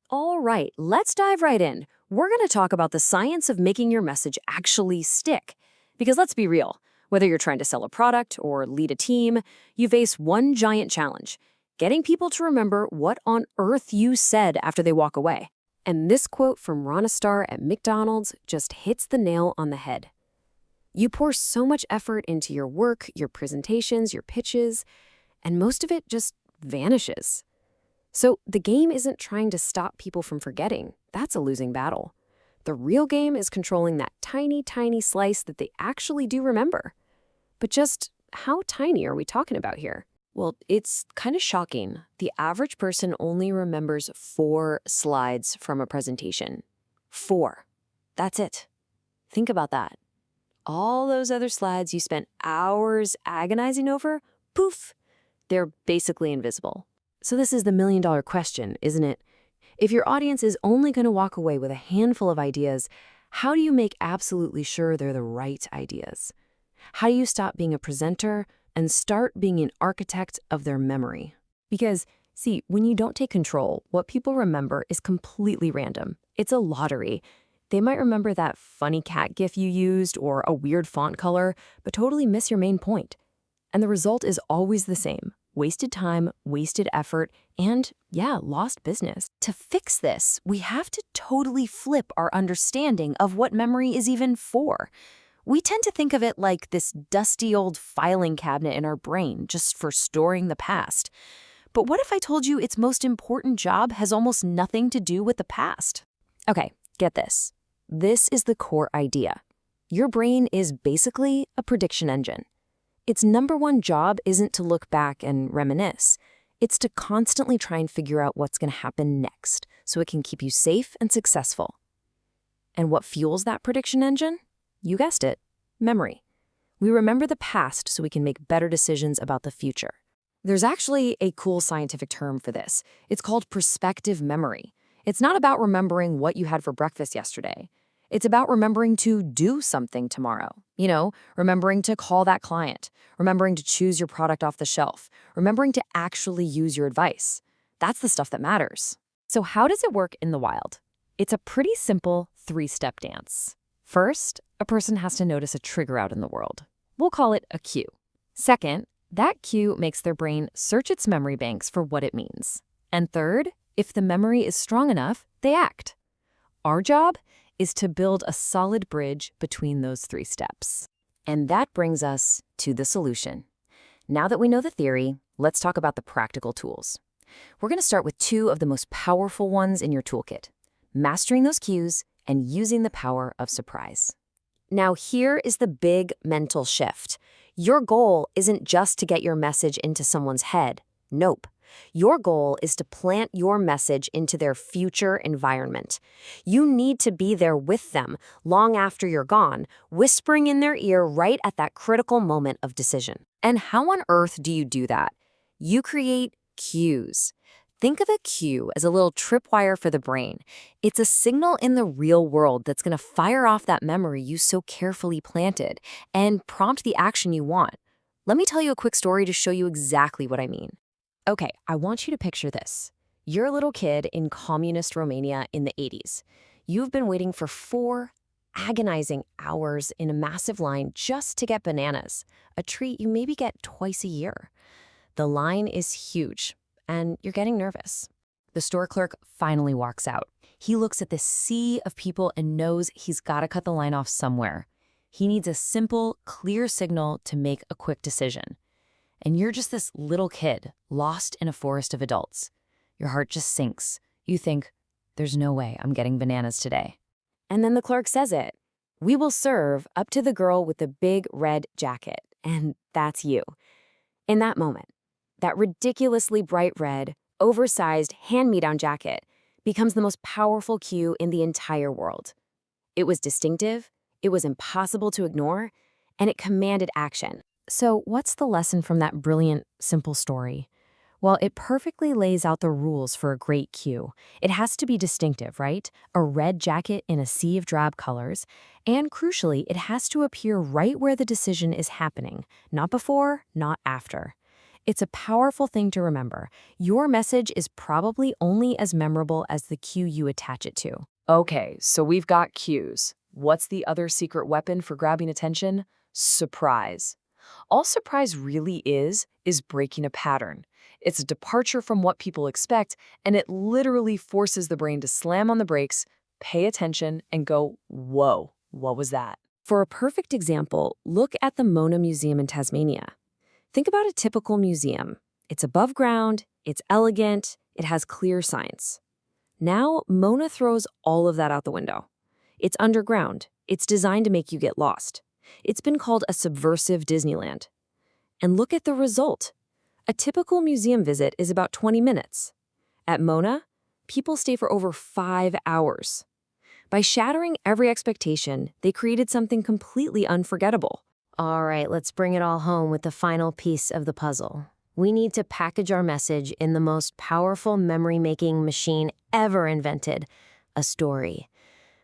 All right, let's dive right in. We're going to talk about the science of making your message actually stick. Because let's be real, whether you're trying to sell a product or lead a team, you face one giant challenge: getting people to remember what on earth you said after they walk away. And this quote from Rana Starr at McDonald's just hits the nail on the head. You pour so much effort into your work, your presentations, your pitches, and most of it just vanishes. So the game isn't trying to stop people from forgetting. That's a losing battle. The real game is controlling that tiny, tiny slice that they actually do remember. But just how tiny are we talking about here? Well, it's kind of shocking. The average person only remembers 4 slides from a presentation. 4. That's it. Think about that. All those other slides you spent hours agonizing over, poof, they're basically invisible. So this is the million-dollar question, isn't it? If your audience is only going to walk away with a handful of ideas, how do you make absolutely sure they're the right ideas? How do you stop being a presenter and start being an architect of their memory? Because, see, when you don't take control, what people remember is completely random. It's a lottery. They might remember that funny cat gif you used or a weird font color, but totally miss your main point. And the result is always the same: wasted time, wasted effort, and, lost business. To fix this, we have to totally flip our understanding of what memory is even for. We tend to think of it like this dusty old filing cabinet in our brain, just for storing the past. But what if I told you its most important job has almost nothing to do with the past? Okay, get this. This is the core idea. Your brain is basically a prediction engine. Its number one job isn't to look back and reminisce. It's to constantly try and figure out what's going to happen next so it can keep you safe and successful. And what fuels that prediction engine? You guessed it, memory. We remember the past so we can make better decisions about the future. There's actually a cool scientific term for this. It's called prospective memory. It's not about remembering what you had for breakfast yesterday. It's about remembering to do something tomorrow. Remembering to call that client, remembering to choose your product off the shelf, remembering to actually use your advice. That's the stuff that matters. So how does it work in the wild? It's a pretty simple 3-step dance. First, a person has to notice a trigger out in the world. We'll call it a cue. Second, that cue makes their brain search its memory banks for what it means. And third, if the memory is strong enough, they act. Our job is to build a solid bridge between those 3 steps. And that brings us to the solution. Now that we know the theory, let's talk about the practical tools. We're going to start with 2 of the most powerful ones in your toolkit: mastering those cues and using the power of surprise. Now, here is the big mental shift. Your goal isn't just to get your message into someone's head. Nope. Your goal is to plant your message into their future environment. You need to be there with them long after you're gone, whispering in their ear right at that critical moment of decision. And how on earth do you do that? You create cues. Think of a cue as a little tripwire for the brain. It's a signal in the real world that's going to fire off that memory you so carefully planted and prompt the action you want. Let me tell you a quick story to show you exactly what I mean. Okay, I want you to picture this. You're a little kid in communist Romania in the 80s. You've been waiting for 4 agonizing hours in a massive line just to get bananas, a treat you maybe get twice a year. The line is huge, and you're getting nervous. The store clerk finally walks out. He looks at the sea of people and knows he's got to cut the line off somewhere. He needs a simple, clear signal to make a quick decision. And you're just this little kid, lost in a forest of adults. Your heart just sinks. You think, there's no way I'm getting bananas today. And then the clerk says it. We will serve up to the girl with the big red jacket. And that's you. In that moment, that ridiculously bright red, oversized hand-me-down jacket becomes the most powerful cue in the entire world. It was distinctive, it was impossible to ignore, and it commanded action. So what's the lesson from that brilliant, simple story? Well, it perfectly lays out the rules for a great cue. It has to be distinctive, right? A red jacket in a sea of drab colors. And crucially, it has to appear right where the decision is happening. Not before, not after. It's a powerful thing to remember. Your message is probably only as memorable as the cue you attach it to. Okay, so we've got cues. What's the other secret weapon for grabbing attention? Surprise. All surprise really is breaking a pattern. It's a departure from what people expect, and it literally forces the brain to slam on the brakes, pay attention, and go, whoa, what was that? For a perfect example, look at the Mona Museum in Tasmania. Think about a typical museum. It's above ground, it's elegant, it has clear signs. Now, Mona throws all of that out the window. It's underground. It's designed to make you get lost. It's been called a subversive Disneyland. And look at the result. A typical museum visit is about 20 minutes. At Mona, people stay for over 5 hours. By shattering every expectation, they created something completely unforgettable. All right, let's bring it all home with the final piece of the puzzle. We need to package our message in the most powerful memory-making machine ever invented, a story.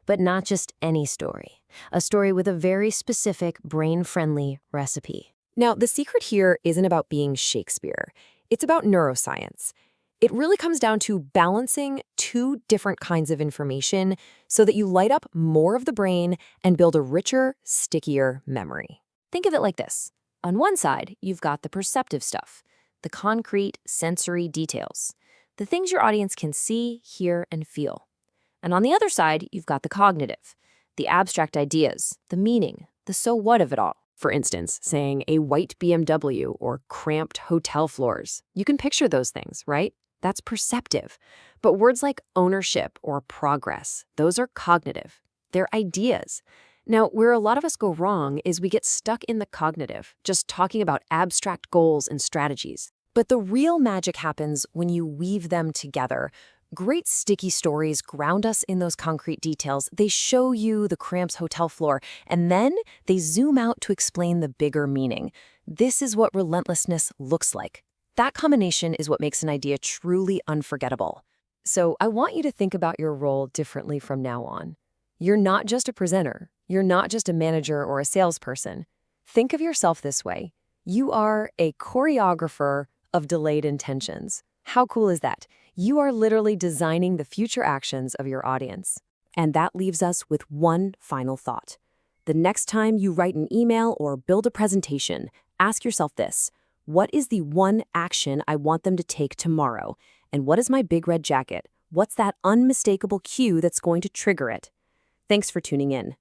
But not just any story. A story with a very specific, brain-friendly recipe. Now, the secret here isn't about being Shakespeare. It's about neuroscience. It really comes down to balancing two different kinds of information so that you light up more of the brain and build a richer, stickier memory. Think of it like this. On one side, you've got the perceptive stuff, the concrete, sensory details, the things your audience can see, hear, and feel. And on the other side, you've got the cognitive, the abstract ideas, the meaning, the so what of it all. For instance, saying a white BMW or cramped hotel floors. You can picture those things, right? That's perceptive. But words like ownership or progress, those are cognitive. They're ideas. Now, where a lot of us go wrong is we get stuck in the cognitive, just talking about abstract goals and strategies. But the real magic happens when you weave them together. Great sticky stories ground us in those concrete details. They show you the cramped hotel floor, and then they zoom out to explain the bigger meaning. This is what relentlessness looks like. That combination is what makes an idea truly unforgettable. So I want you to think about your role differently from now on. You're not just a presenter. You're not just a manager or a salesperson. Think of yourself this way. You are a choreographer of delayed intentions. How cool is that? You are literally designing the future actions of your audience. And that leaves us with one final thought. The next time you write an email or build a presentation, ask yourself this. What is the one action I want them to take tomorrow? And what is my big red jacket? What's that unmistakable cue that's going to trigger it? Thanks for tuning in.